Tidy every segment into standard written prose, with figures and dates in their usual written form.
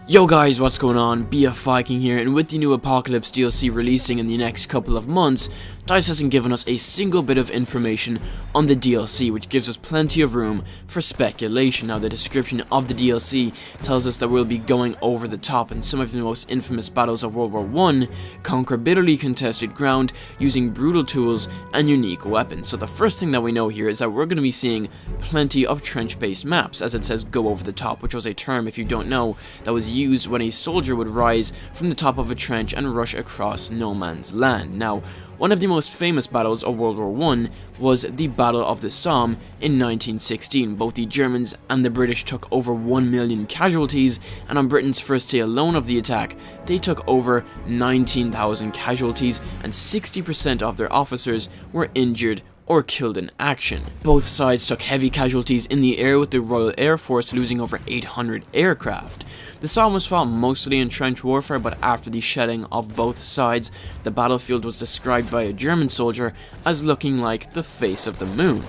Yo guys, what's going on? BFViking here, and with the new Apocalypse DLC releasing in the next couple of months, DICE hasn't given us a single bit of information on the DLC, which gives us plenty of room for speculation. Now, the description of the DLC tells us that we'll be going over the top in some of the most infamous battles of World War I, conquer bitterly contested ground using brutal tools and unique weapons. So the first thing that we know here is that we're going to be seeing plenty of trench-based maps, as it says go over the top, which was a term, if you don't know, that was used when a soldier would rise from the top of a trench and rush across no man's land. Now, one of the most famous battles of World War I was the Battle of the Somme in 1916. Both the Germans and the British took over 1 million casualties, and on Britain's first day alone of the attack, they took over 19,000 casualties, and 60% of their officers were injured or killed in action. Both sides took heavy casualties in the air, with the Royal Air Force losing over 800 aircraft. The Somme was fought mostly in trench warfare, but after the shelling of both sides, the battlefield was described by a German soldier as looking like the face of the moon.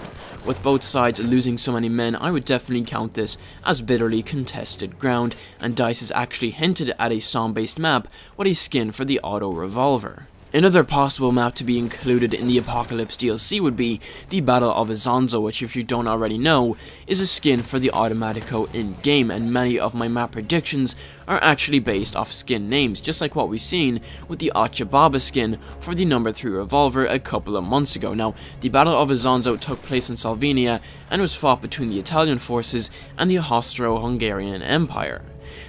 With both sides losing so many men, I would definitely count this as bitterly contested ground, and DICE has actually hinted at a Somme-based map with a skin for the auto revolver. Another possible map to be included in the Apocalypse DLC would be the Battle of Isonzo, which, if you don't already know, is a skin for the Automatico in-game, and many of my map predictions are actually based off skin names, just like what we've seen with the Achababa skin for the No. 3 revolver a couple of months ago. Now, the Battle of Isonzo took place in Slovenia and was fought between the Italian forces and the Austro-Hungarian Empire.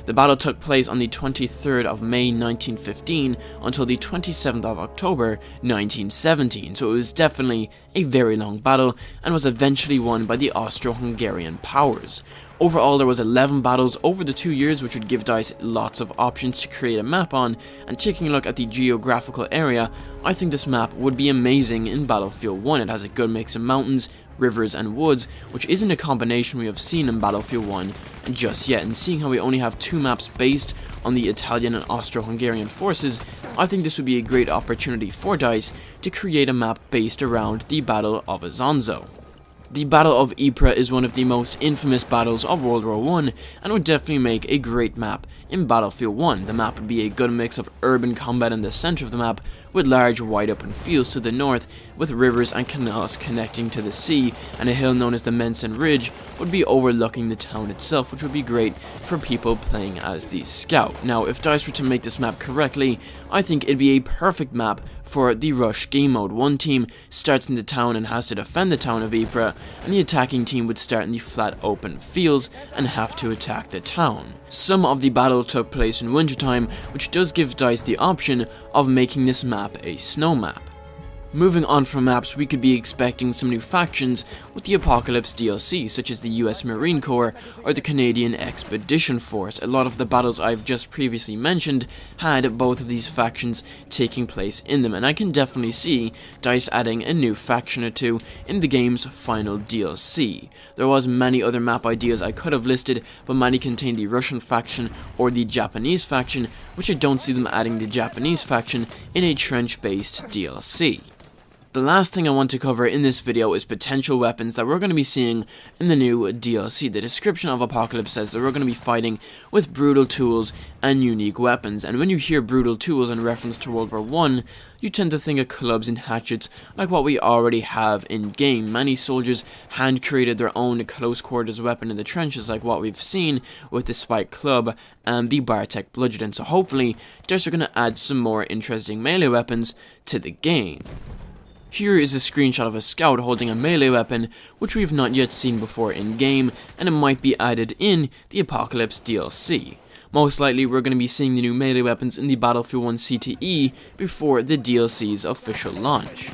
The battle took place on the 23rd of May 1915 until the 27th of October 1917, so it was definitely a very long battle and was eventually won by the Austro-Hungarian powers. Overall, there was 11 battles over the 2 years, which would give DICE lots of options to create a map on, and taking a look at the geographical area, I think this map would be amazing in Battlefield 1. It has a good mix of mountains, rivers and woods, which isn't a combination we have seen in Battlefield 1 just yet, and seeing how we only have 2 maps based on the Italian and Austro-Hungarian forces, I think this would be a great opportunity for DICE to create a map based around the Battle of Isonzo. The Battle of Ypres is one of the most infamous battles of World War I, and would definitely make a great map in Battlefield 1. The map would be a good mix of urban combat in the center of the map, with large wide open fields to the north, with rivers and canals connecting to the sea, and a hill known as the Mensen Ridge would be overlooking the town itself, which would be great for people playing as the scout. Now, if DICE were to make this map correctly, I think it'd be a perfect map for the rush game mode. One team starts in the town and has to defend the town of Ypres, and the attacking team would start in the flat open fields and have to attack the town. Some of the battle took place in wintertime, which does give DICE the option of making this map a snow map. Moving on from maps, we could be expecting some new factions with the Apocalypse DLC, such as the US Marine Corps or the Canadian Expedition Force. A lot of the battles I've just previously mentioned had both of these factions taking place in them, and I can definitely see DICE adding a new faction or two in the game's final DLC. There was many other map ideas I could have listed, but many contain the Russian faction or the Japanese faction, which I don't see them adding the Japanese faction in a trench-based DLC. The last thing I want to cover in this video is potential weapons that we're going to be seeing in the new DLC. The description of Apocalypse says that we're going to be fighting with brutal tools and unique weapons, and when you hear brutal tools in reference to World War I, you tend to think of clubs and hatchets like what we already have in game. Many soldiers hand created their own close quarters weapon in the trenches, like what we've seen with the Spike Club and the Bartek Bludgeon, so hopefully DICE are going to add some more interesting melee weapons to the game. Here is a screenshot of a scout holding a melee weapon, which we have not yet seen before in-game, and it might be added in the Apocalypse DLC. Most likely, we're going to be seeing the new melee weapons in the Battlefield 1 CTE before the DLC's official launch.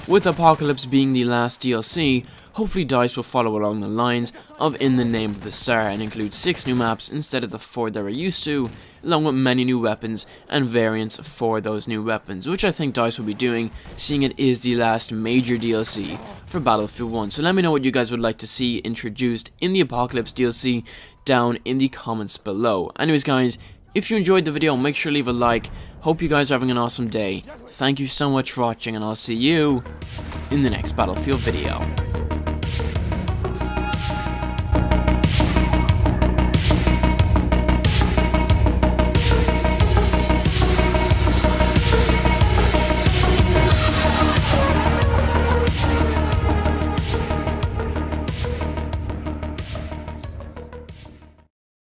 With Apocalypse being the last DLC, hopefully DICE will follow along the lines of In the Name of the Star and include 6 new maps instead of the 4 that we're used to, along with many new weapons and variants for those new weapons, which I think DICE will be doing, seeing it is the last major DLC for Battlefield 1. So let me know what you guys would like to see introduced in the Apocalypse DLC down in the comments below. Anyways guys, if you enjoyed the video, make sure to leave a like. Hope you guys are having an awesome day. Thank you so much for watching, and I'll see you in the next Battlefield video.